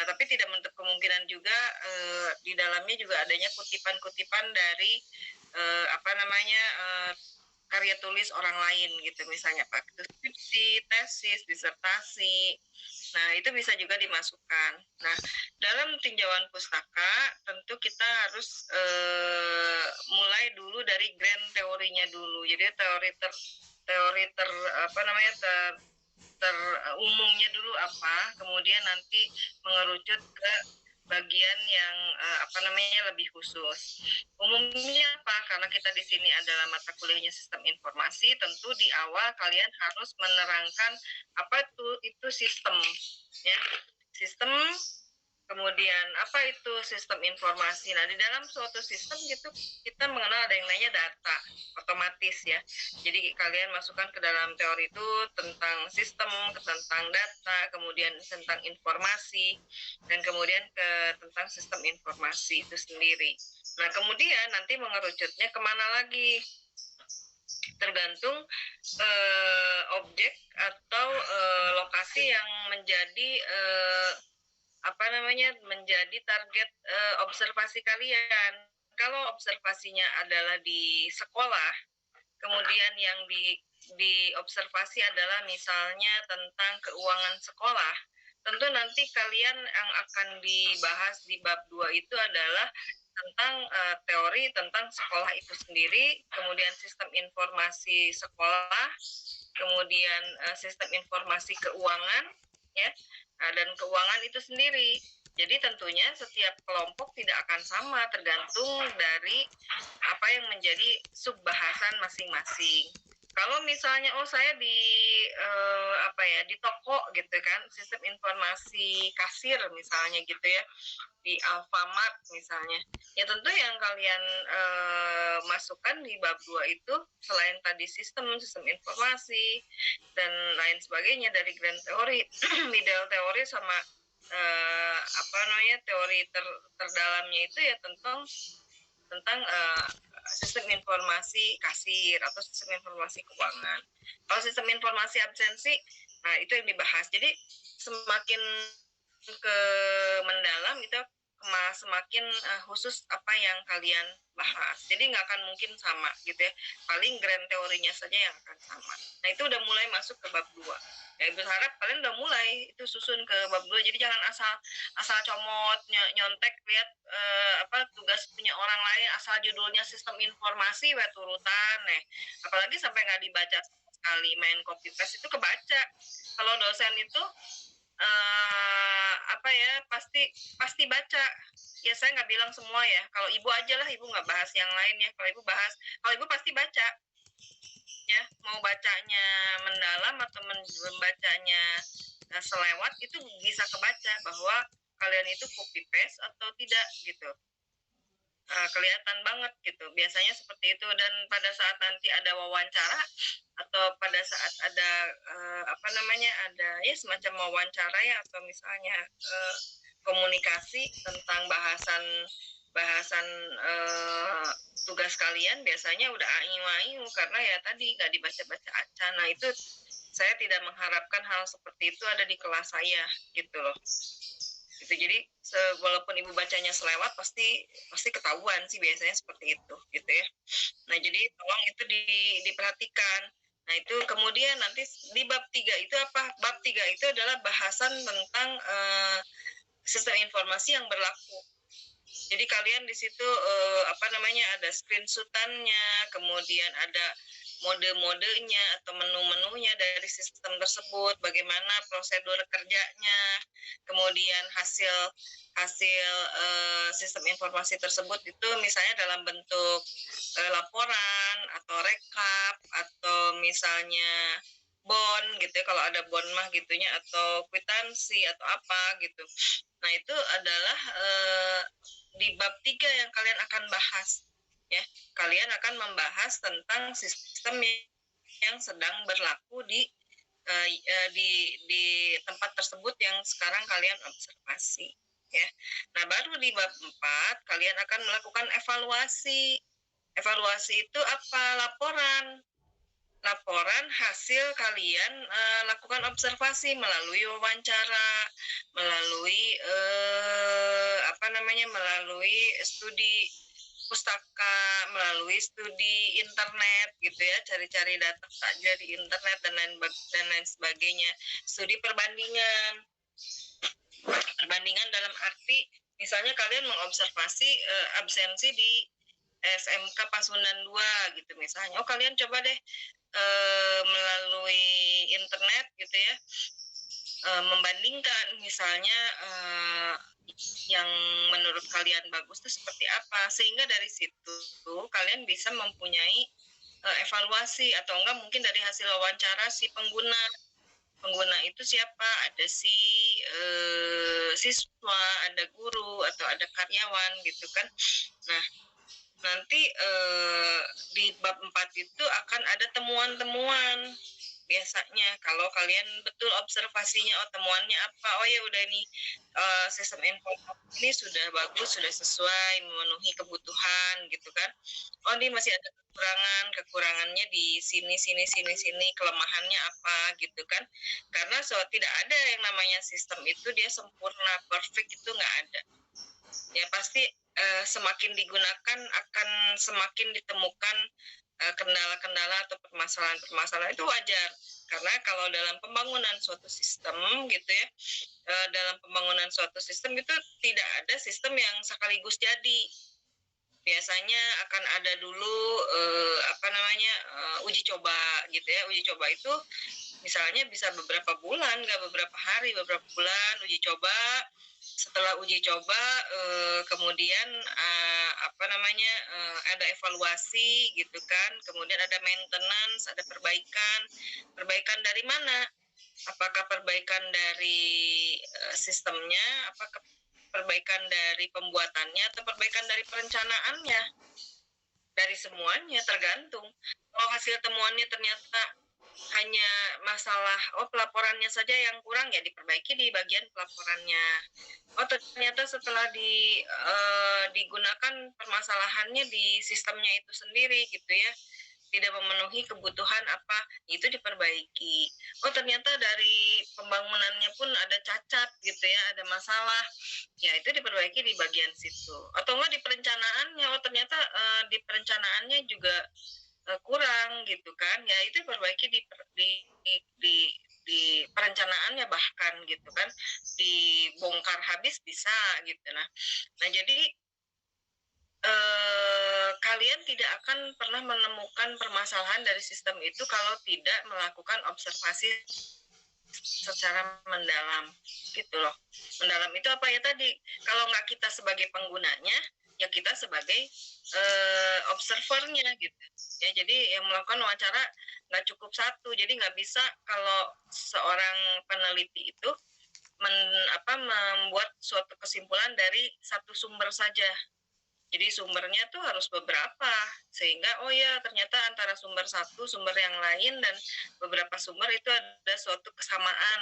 Tapi tidak menutup kemungkinan juga di dalamnya juga adanya kutipan-kutipan dari karya tulis orang lain gitu, misalnya Pak, skripsi, tesis, disertasi. Nah, itu bisa juga dimasukkan. Nah, dalam tinjauan pustaka tentu kita harus mulai dulu dari grand teorinya dulu. Jadi teori umumnya dulu apa, kemudian nanti mengerucut ke bagian yang lebih khusus. Umumnya apa? Karena kita di sini adalah mata kuliahnya sistem informasi, tentu di awal kalian harus menerangkan apa itu sistem, ya. Sistem, kemudian apa itu sistem informasi. Nah, di dalam suatu sistem gitu kita mengenal ada yang namanya data otomatis, ya. Jadi kalian masukkan ke dalam teori itu tentang sistem, tentang data, kemudian tentang informasi, dan kemudian tentang sistem informasi itu sendiri. Nah, kemudian nanti mengerucutnya kemana lagi? Tergantung objek atau lokasi yang menjadi menjadi target observasi kalian. Kalau observasinya adalah di sekolah, kemudian yang diobservasi adalah misalnya tentang keuangan sekolah, tentu nanti kalian yang akan dibahas di bab 2 itu adalah tentang teori tentang sekolah itu sendiri, kemudian sistem informasi sekolah, kemudian sistem informasi keuangan, ya. Nah, dan keuangan itu sendiri. Jadi tentunya setiap kelompok tidak akan sama, tergantung dari apa yang menjadi subbahasan masing-masing. Kalau misalnya saya di toko gitu kan, sistem informasi kasir misalnya gitu ya, di Alfamart misalnya, ya tentu yang kalian masukkan di bab 2 itu selain tadi sistem informasi dan lain sebagainya dari grand teori, middle teori sama teori terdalamnya itu ya tentang sistem informasi kasir atau sistem informasi keuangan. Kalau sistem informasi absensi, nah itu yang dibahas. Jadi semakin ke mendalam itu semakin khusus apa yang kalian bahas. Jadi nggak akan mungkin sama gitu ya. Paling grand teorinya saja yang akan sama. Nah, itu udah mulai masuk ke bab 2. Ya, Ibu harap kalian udah mulai itu susun ke bab 2. Jadi jangan asal comot nyontek lihat tugas punya orang lain asal judulnya sistem informasi turutan apalagi sampai nggak dibaca sekali, main copy paste itu kebaca. Kalau dosen itu pasti baca. Ya saya nggak bilang semua ya. Kalau ibu aja lah, ibu nggak bahas yang lain ya. Kalau ibu pasti baca. Ya, mau bacanya mendalam atau membacanya selewat itu bisa kebaca bahwa kalian itu copy paste atau tidak gitu. Kelihatan banget gitu. Biasanya seperti itu. Dan pada saat nanti ada wawancara atau pada saat ada ada ya semacam wawancara ya, atau misalnya komunikasi tentang bahasan tugas kalian, biasanya udah aing-aing karena ya tadi nggak dibaca-baca aja. Nah, itu saya tidak mengharapkan hal seperti itu ada di kelas saya gitu loh. Gitu. Jadi walaupun ibu bacanya selewat pasti ketahuan sih biasanya seperti itu gitu ya. Nah, jadi tolong itu diperhatikan. Nah, itu kemudian nanti di bab 3 itu apa? Bab 3 itu adalah bahasan tentang sistem informasi yang berlaku. Jadi kalian di situ ada screenshotannya, kemudian ada mode-modenya atau menu-menunya dari sistem tersebut, bagaimana prosedur kerjanya, kemudian hasil sistem informasi tersebut itu misalnya dalam bentuk laporan atau rekap atau misalnya bond gitu ya, kalau ada bond mah gitunya, atau kwitansi atau apa gitu. Nah, itu adalah di bab 3 yang kalian akan bahas ya. Kalian akan membahas tentang sistem yang sedang berlaku di tempat tersebut yang sekarang kalian observasi ya. Nah, baru di bab 4 kalian akan melakukan evaluasi. Evaluasi itu apa? Laporan hasil kalian lakukan observasi melalui wawancara, melalui namanya, melalui studi pustaka, melalui studi internet gitu ya, cari-cari data saja di internet dan lain sebagainya. Studi perbandingan. Perbandingan dalam arti misalnya kalian mengobservasi absensi di SMK Pasundan 2 gitu misalnya. Oh, kalian coba deh melalui internet gitu ya, membandingkan misalnya yang menurut kalian bagus itu seperti apa, sehingga dari situ kalian bisa mempunyai evaluasi, atau enggak mungkin dari hasil wawancara si pengguna itu siapa, ada si siswa, ada guru, atau ada karyawan gitu kan. Nah, nanti di bab 4 itu akan ada temuan-temuan. Biasanya kalau kalian betul observasinya, oh temuannya apa, oh ya udah ini sistem informasi ini sudah bagus, sudah sesuai, memenuhi kebutuhan gitu kan. Oh ini masih ada kekurangannya di sini, kelemahannya apa gitu kan. Karena tidak ada yang namanya sistem itu dia sempurna, perfect, itu nggak ada. Ya pasti semakin digunakan akan semakin ditemukan kendala-kendala atau permasalahan-permasalahan, itu wajar. Karena kalau dalam pembangunan suatu sistem gitu ya, dalam pembangunan suatu sistem itu tidak ada sistem yang sekaligus jadi. Biasanya akan ada dulu uji coba gitu ya. Uji coba itu misalnya bisa beberapa bulan, nggak beberapa hari, beberapa bulan uji coba. Setelah uji coba kemudian ada evaluasi gitu kan, kemudian ada maintenance, ada perbaikan dari mana, apakah perbaikan dari sistemnya, apakah perbaikan dari pembuatannya, atau perbaikan dari perencanaannya, dari semuanya tergantung. Kalau hasil temuannya ternyata hanya masalah pelaporannya saja yang kurang, ya diperbaiki di bagian pelaporannya. Oh ternyata setelah digunakan permasalahannya di sistemnya itu sendiri gitu ya, tidak memenuhi kebutuhan apa, itu diperbaiki. Oh ternyata dari pembangunannya pun ada cacat gitu ya, ada masalah, ya itu diperbaiki di bagian situ. Atau enggak di perencanaannya, oh ternyata di perencanaannya juga kurang gitu kan, ya itu diperbaiki di perencanaannya, bahkan gitu kan, dibongkar habis bisa gitu. Nah jadi kalian tidak akan pernah menemukan permasalahan dari sistem itu kalau tidak melakukan observasi secara mendalam gitu loh. Mendalam itu apa ya tadi, kalau nggak kita sebagai penggunanya, ya kita sebagai observernya gitu ya. Jadi yang melakukan wawancara nggak cukup satu, jadi nggak bisa kalau seorang peneliti itu membuat suatu kesimpulan dari satu sumber saja. Jadi sumbernya tuh harus beberapa, sehingga oh ya ternyata antara sumber satu, sumber yang lain, dan beberapa sumber itu ada suatu kesamaan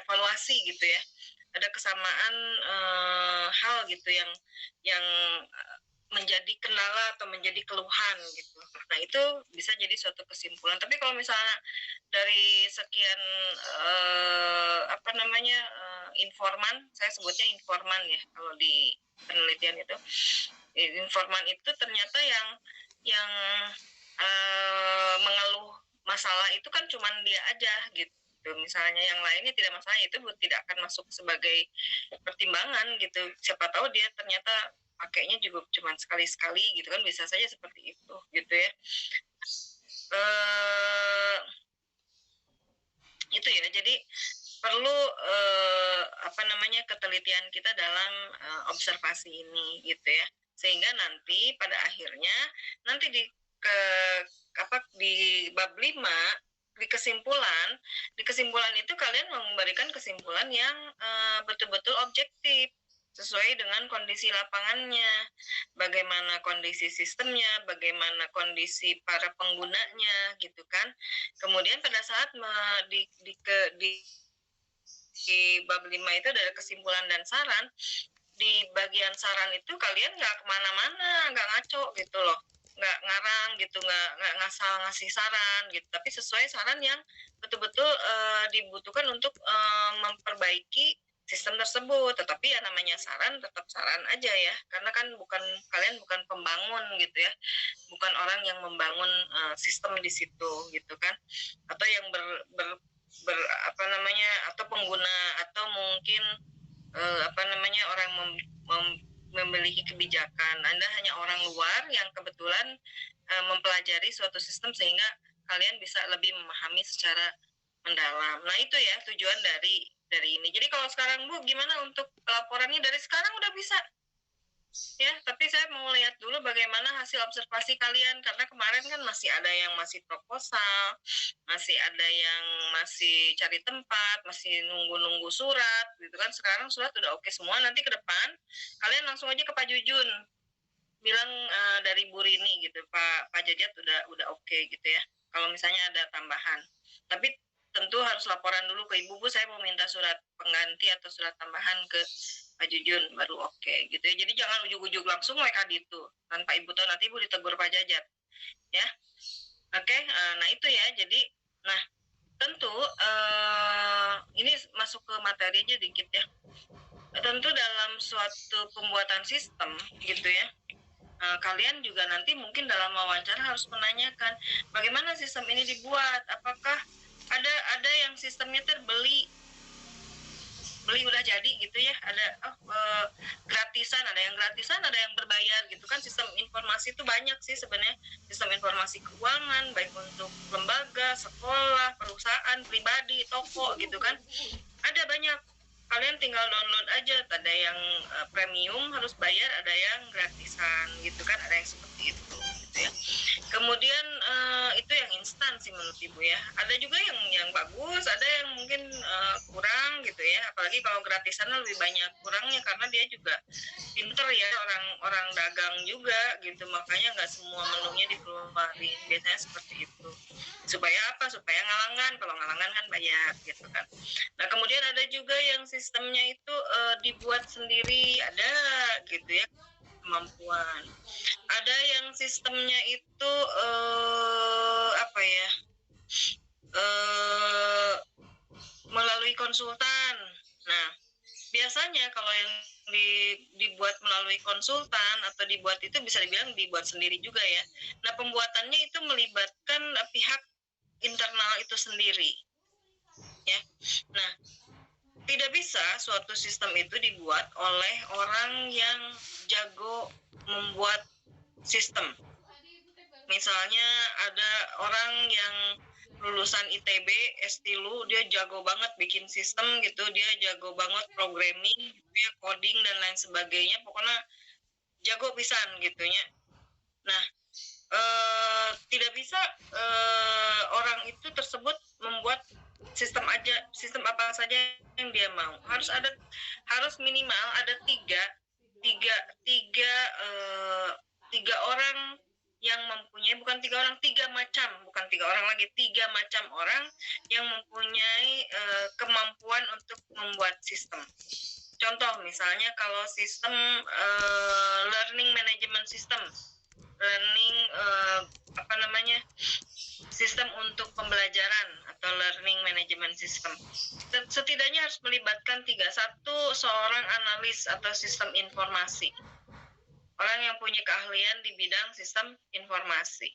evaluasi gitu ya. Ada kesamaan hal gitu yang menjadi kendala atau menjadi keluhan gitu. Nah itu bisa jadi suatu kesimpulan. Tapi kalau misalnya dari sekian informan, saya sebutnya informan ya kalau di penelitian itu, informan itu ternyata yang mengeluh masalah itu kan cuma dia aja gitu. Misalnya yang lainnya tidak masalah, itu tidak akan masuk sebagai pertimbangan gitu. Siapa tahu dia ternyata pakainya juga cuma sekali-sekali gitu kan, bisa saja seperti itu gitu ya. Itu ya, jadi perlu ketelitian kita dalam observasi ini gitu ya, sehingga nanti pada akhirnya nanti di bab 5 di kesimpulan itu kalian memberikan kesimpulan yang betul-betul objektif sesuai dengan kondisi lapangannya, bagaimana kondisi sistemnya, bagaimana kondisi para penggunanya gitu kan. Kemudian pada saat di bab 5 itu ada kesimpulan dan saran. Di bagian saran itu kalian nggak kemana-mana, nggak ngaco gitu loh, nggak ngarang gitu, nggak ngasal ngasih saran gitu, tapi sesuai saran yang betul-betul dibutuhkan untuk memperbaiki sistem tersebut. Tetapi ya namanya saran, tetap saran aja ya, karena kan kalian bukan pembangun gitu ya, bukan orang yang membangun sistem di situ gitu kan, atau yang apa namanya, atau pengguna, atau mungkin apa namanya, orang memiliki kebijakan. Anda hanya orang luar yang kebetulan mempelajari suatu sistem sehingga kalian bisa lebih memahami secara mendalam. Nah itu ya tujuan dari ini. Jadi kalau sekarang Bu, gimana untuk laporannya? Dari sekarang udah bisa ya, tapi saya mau lihat dulu bagaimana hasil observasi kalian, karena kemarin kan masih ada yang masih proposal, masih ada yang masih cari tempat, masih nunggu surat gitu kan. Sekarang surat udah oke semua. Nanti ke depan kalian langsung aja ke Pak Jujun bilang dari Bu Rini gitu, Pak Jajat udah oke gitu ya, kalau misalnya ada tambahan. Tapi tentu harus laporan dulu ke Ibu, Bu, saya mau minta surat pengganti atau surat tambahan ke Pak Jujun, baru oke gitu ya. Jadi jangan ujuk-ujuk langsung mereka itu tanpa Ibu tahu, nanti Ibu ditegur Pak Jajat ya. Oke, nah itu ya. Jadi nah tentu ini masuk ke materi aja dikit ya. Tentu dalam suatu pembuatan sistem gitu ya, kalian juga nanti mungkin dalam wawancara harus menanyakan bagaimana sistem ini dibuat. Apakah ada yang sistemnya terbeli udah jadi gitu ya, ada gratisan, ada yang gratisan, ada yang berbayar gitu kan. Sistem informasi itu banyak sih sebenarnya, sistem informasi keuangan baik untuk lembaga, sekolah, perusahaan, pribadi, toko gitu kan, ada banyak. Kalian tinggal download aja, ada yang premium harus bayar, ada yang gratisan gitu kan, ada yang seperti itu gitu ya. Kemudian itu yang instan sih menurut Ibu ya. Ada juga yang bagus, ada yang mungkin kurang gitu ya. Apalagi kalau gratisan lebih banyak kurangnya, karena dia juga pinter ya, orang dagang juga gitu, makanya nggak semua menunya dikeluarin, biasanya seperti itu. Supaya apa? Supaya ngalangan, kalau ngalangan kan bayar gitu kan. Nah kemudian ada juga yang sistemnya itu dibuat sendiri, ada gitu ya, kemampuan. Ada yang sistemnya itu apa ya, melalui konsultan. Nah biasanya kalau yang dibuat melalui konsultan atau dibuat itu bisa dibilang dibuat sendiri juga ya. Nah pembuatannya itu melibatkan pihak internal itu sendiri ya. Nah tidak bisa suatu sistem itu dibuat oleh orang yang jago membuat sistem. Misalnya ada orang yang lulusan ITB, S3, dia jago banget bikin sistem gitu, dia jago banget programming, dia coding dan lain sebagainya, pokoknya jago pisan gitu ya. Nah, tidak bisa orang itu tersebut membuat sistem apa saja yang dia mau. Harus minimal ada tiga orang yang mempunyai, tiga macam orang yang mempunyai kemampuan untuk membuat sistem. Contoh misalnya kalau sistem learning management system, sistem untuk pembelajaran atau learning management system, setidaknya harus melibatkan seorang analis atau sistem informasi, orang yang punya keahlian di bidang sistem informasi.